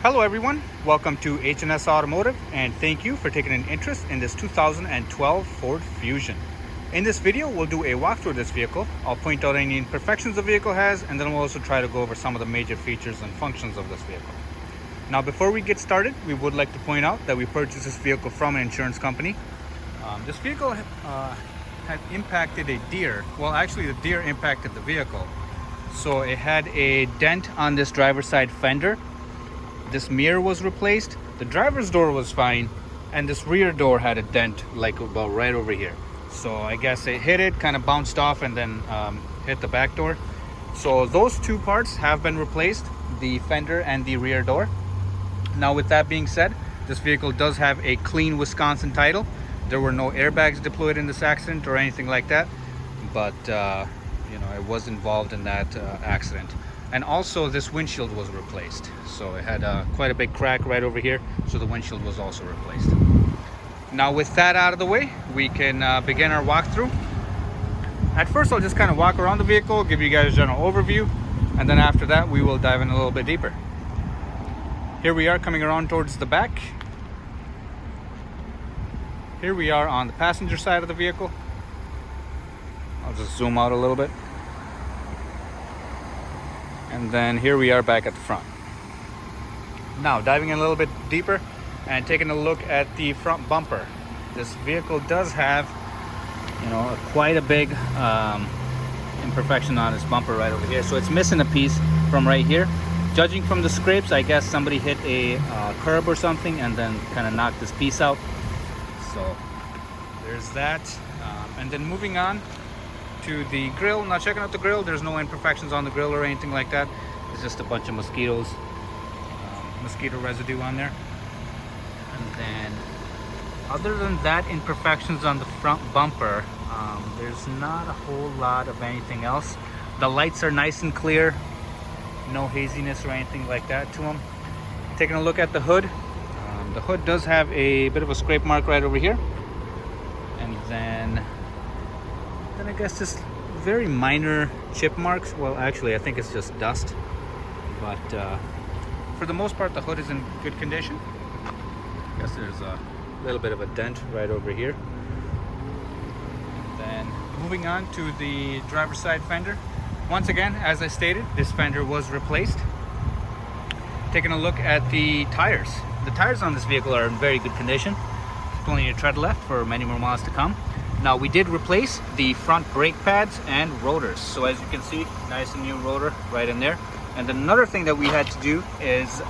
Hello everyone, welcome to H&S Automotive and thank you for taking an interest in this 2012 Ford Fusion. In this video we'll do a walkthrough of this vehicle. I'll point out any imperfections the vehicle has and then we'll also try to go over some of the major features and functions of this vehicle. Now before we get started, we would like to point out that we purchased this vehicle from an insurance company. This vehicle had impacted a deer. Well, actually the deer impacted the vehicle. So it had a dent on this driver's side fender. This mirror was replaced, the driver's door was fine, and this rear door had a dent like about right over here. So I guess it hit it, kind of bounced off, and then hit the back door. So those two parts have been replaced, the fender and the rear door. Now with that being said, this vehicle does have a clean Wisconsin title. There were no airbags deployed in this accident or anything like that, but it was involved in that accident. And also this windshield was replaced. So it had quite a big crack right over here. So the windshield was also replaced. Now with that out of the way, we can begin our walkthrough. At first, I'll just kind of walk around the vehicle, give you guys a general overview. And then after that, we will dive in a little bit deeper. Here we are coming around towards the back. Here we are on the passenger side of the vehicle. I'll just zoom out a little bit. And then here we are back at the front. Now diving in a little bit deeper and taking a look at the front bumper. This vehicle does have, quite a big imperfection on its bumper right over here. So it's missing a piece from right here. Judging from the scrapes, I guess somebody hit a curb or something and then kind of knocked this piece out. So there's that. And then moving on to the grill. Now checking out the grill, there's no imperfections on the grill or anything like that. It's just a bunch of mosquito residue on there. And then other than that, imperfections on the front bumper, there's not a whole lot of anything else. The lights are nice and clear, no haziness or anything like that to them. Taking a look at the hood, the hood does have a bit of a scrape mark right over here. And then I guess just very minor chip marks. Well, actually, I think it's just dust. But for the most part, the hood is in good condition. I guess there's a little bit of a dent right over here. And then moving on to the driver's side fender. Once again, as I stated, this fender was replaced. Taking a look at the tires. The tires on this vehicle are in very good condition. Plenty of tread left for many more miles to come. Now we did replace the front brake pads and rotors. So as you can see, nice and new rotor right in there. And then another thing that we had to do is, you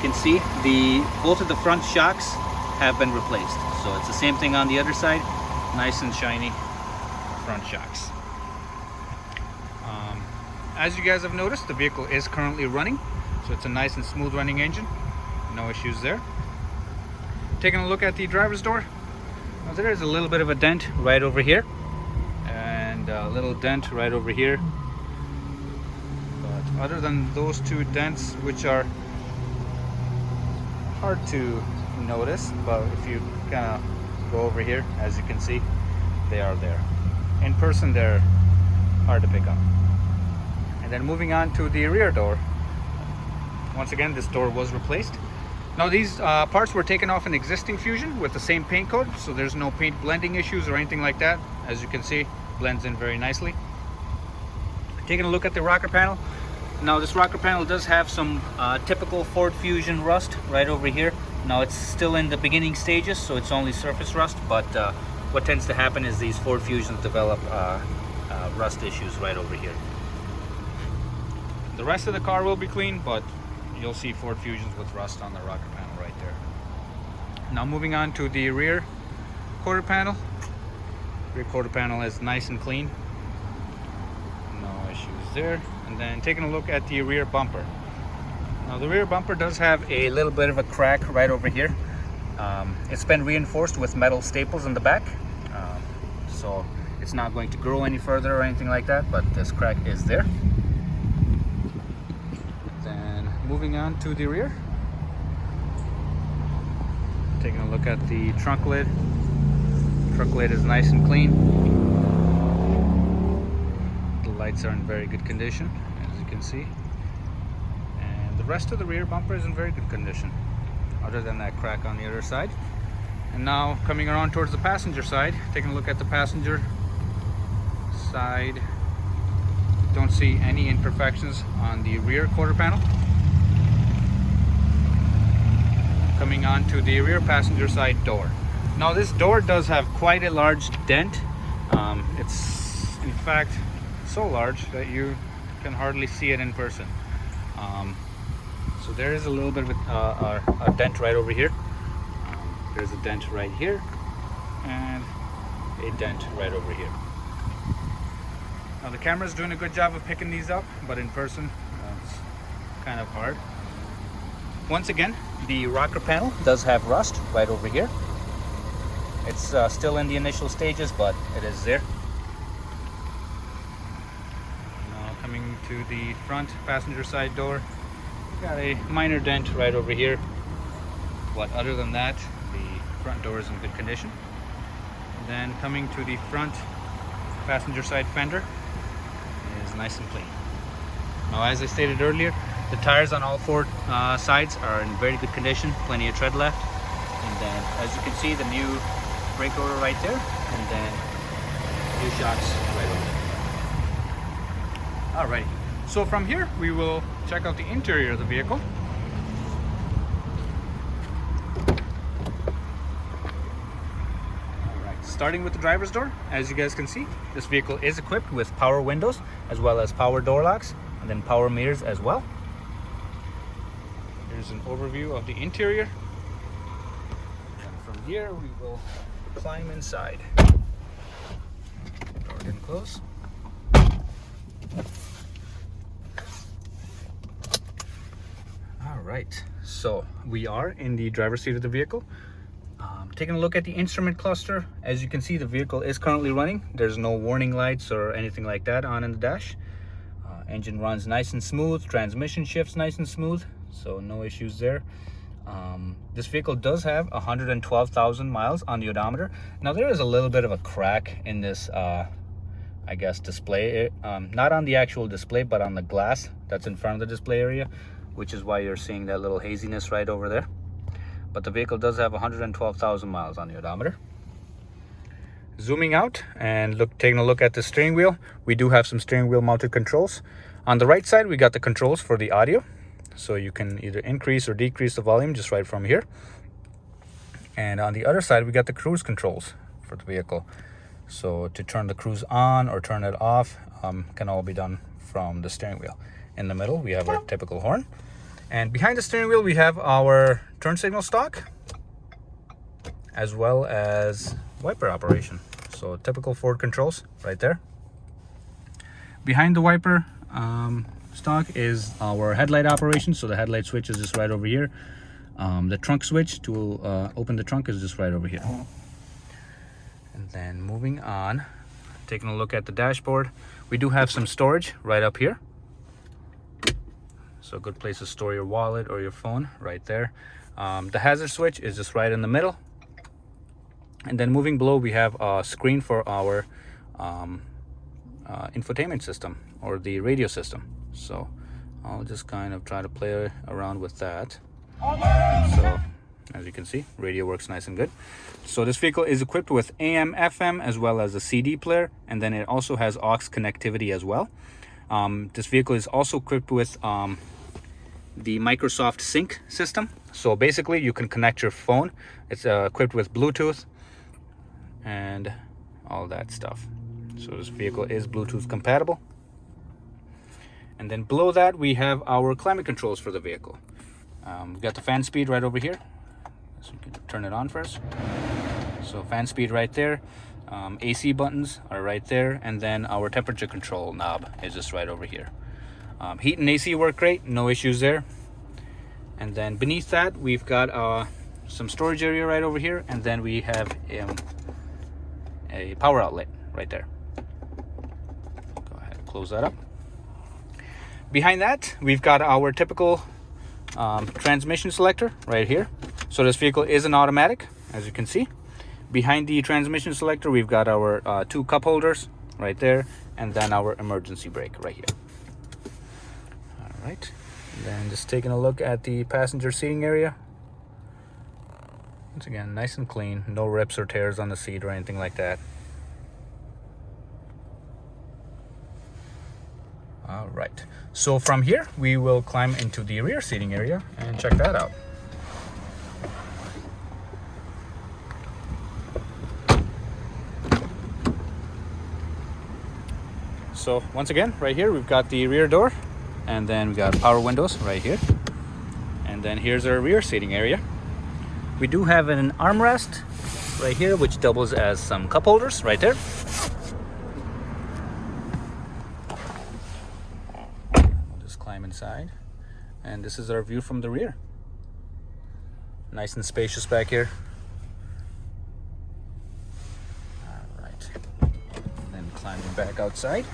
can see both of the front shocks have been replaced. So it's the same thing on the other side, nice and shiny front shocks. As you guys have noticed, the vehicle is currently running. So it's a nice and smooth running engine, no issues there. Taking a look at the driver's door. Now there is a little bit of a dent right over here and a little dent right over here, but other than those two dents, which are hard to notice, but if you kind of go over here, as you can see, they are there. In person, they're hard to pick up. And then moving on to the rear door. Once again, this door was replaced. Now these parts were taken off an existing Fusion with the same paint coat, so there's no paint blending issues or anything like that. As you can see, blends in very nicely. Taking a look at the rocker panel. Now this rocker panel does have some typical Ford Fusion rust right over here. Now it's still in the beginning stages, so it's only surface rust, but what tends to happen is these Ford Fusions develop rust issues right over here. The rest of the car will be clean, but you'll see Ford Fusions with rust on the rocker panel right there. Now moving on to the rear quarter panel. Rear quarter panel is nice and clean. No issues there. And then taking a look at the rear bumper. Now the rear bumper does have a little bit of a crack right over here. It's been reinforced with metal staples in the back. So it's not going to grow any further or anything like that, but this crack is there. Moving on to the rear, taking a look at the trunk lid. Trunk lid is nice and clean. The lights are in very good condition, as you can see. The rest of the rear bumper is in very good condition, other than that crack on the other side. And now coming around towards the passenger side, taking a look at the passenger side, don't see any imperfections on the rear quarter panel. Coming on to the rear passenger side door. Now this door does have quite a large dent. It's in fact so large that you can hardly see it in person. So there is a little bit of a dent right over here. There's a dent right here and a dent right over here. Now the camera is doing a good job of picking these up, but in person it's kind of hard. Once again, the rocker panel does have rust right over here. It's still in the initial stages, but it is there. Now coming to the front passenger side door, got a minor dent right over here, but other than that, the front door is in good condition. And then coming to the front passenger side fender is nice and clean. Now, as I stated earlier, the tires on all four sides are in very good condition, plenty of tread left. And then, as you can see, the new brake rotor right there, and then new shocks right over there. Alrighty, so from here we will check out the interior of the vehicle. Alright, starting with the driver's door, as you guys can see, this vehicle is equipped with power windows as well as power door locks, and then power mirrors as well. Here's an overview of the interior. And from here we will climb inside. Door didn't close. Alright, so we are in the driver's seat of the vehicle. Taking a look at the instrument cluster, as you can see, the vehicle is currently running. There's no warning lights or anything like that on in the dash. Engine runs nice and smooth, transmission shifts nice and smooth, so no issues there. This vehicle does have 112,000 miles on the odometer. Now there is a little bit of a crack in this I guess display, not on the actual display but on the glass that's in front of the display area, which is why you're seeing that little haziness right over there. But the vehicle does have 112,000 miles on the odometer. Zooming out and taking a look at the steering wheel, we do have some steering wheel mounted controls. On the right side we got the controls for the audio, so you can either increase or decrease the volume just right from here. And on the other side we got the cruise controls for the vehicle, so to turn the cruise on or turn it off can all be done from the steering wheel. In the middle we have our typical horn, and behind the steering wheel we have our turn signal stock as well as wiper operation. So typical Ford controls right there. Behind the wiper stock is our headlight operation, so the headlight switch is just right over here. The trunk switch to open the trunk is just right over here. And then moving on, taking a look at the dashboard, we do have some storage right up here, so a good place to store your wallet or your phone right there. The hazard switch is just right in the middle. And then moving below we have a screen for our infotainment system or the radio system. So I'll just kind of try to play around with that. So as you can see, radio works nice and good. So this vehicle is equipped with AM, FM, as well as a CD player, and then it also has aux connectivity as well. This vehicle is also equipped with the Microsoft Sync system. So basically you can connect your phone. It's equipped with Bluetooth and all that stuff. So this vehicle is Bluetooth compatible. And then below that we have our climate controls for the vehicle. We've got the fan speed right over here, so you can turn it on first. So fan speed right there. AC buttons are right there, and then our temperature control knob is just right over here. Heat and AC work great, no issues there. And then beneath that we've got some storage area right over here, and then we have a power outlet right there. Go ahead and close that up. Behind that we've got our typical transmission selector right here. So this vehicle is an automatic, as you can see. Behind the transmission selector we've got our two cup holders right there, and then our emergency brake right here. All right, And then just taking a look at the passenger seating area. Once again, nice and clean, no rips or tears on the seat or anything like that. All right, so from here we will climb into the rear seating area and check that out. So once again, right here we've got the rear door, and then we got power windows right here, and then here's our rear seating area. We do have an armrest right here which doubles as some cup holders right there. We'll just climb inside, and this is our view from the rear. Nice and spacious back here. All right, and then climbing back outside.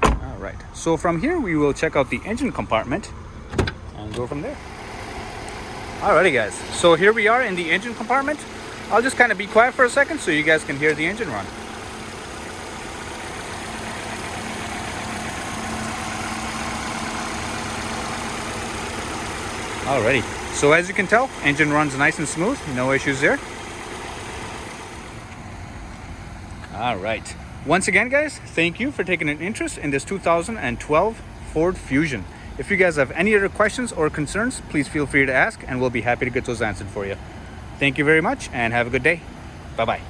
All right, so from here we will check out the engine compartment and go from there. Alrighty guys, so here we are in the engine compartment. I'll just kind of be quiet for a second so you guys can hear the engine run. Alrighty, so as you can tell, engine runs nice and smooth, no issues there. Alright, once again guys, thank you for taking an interest in this 2012 Ford Fusion. If you guys have any other questions or concerns, please feel free to ask and we'll be happy to get those answered for you. Thank you very much and have a good day. Bye-bye.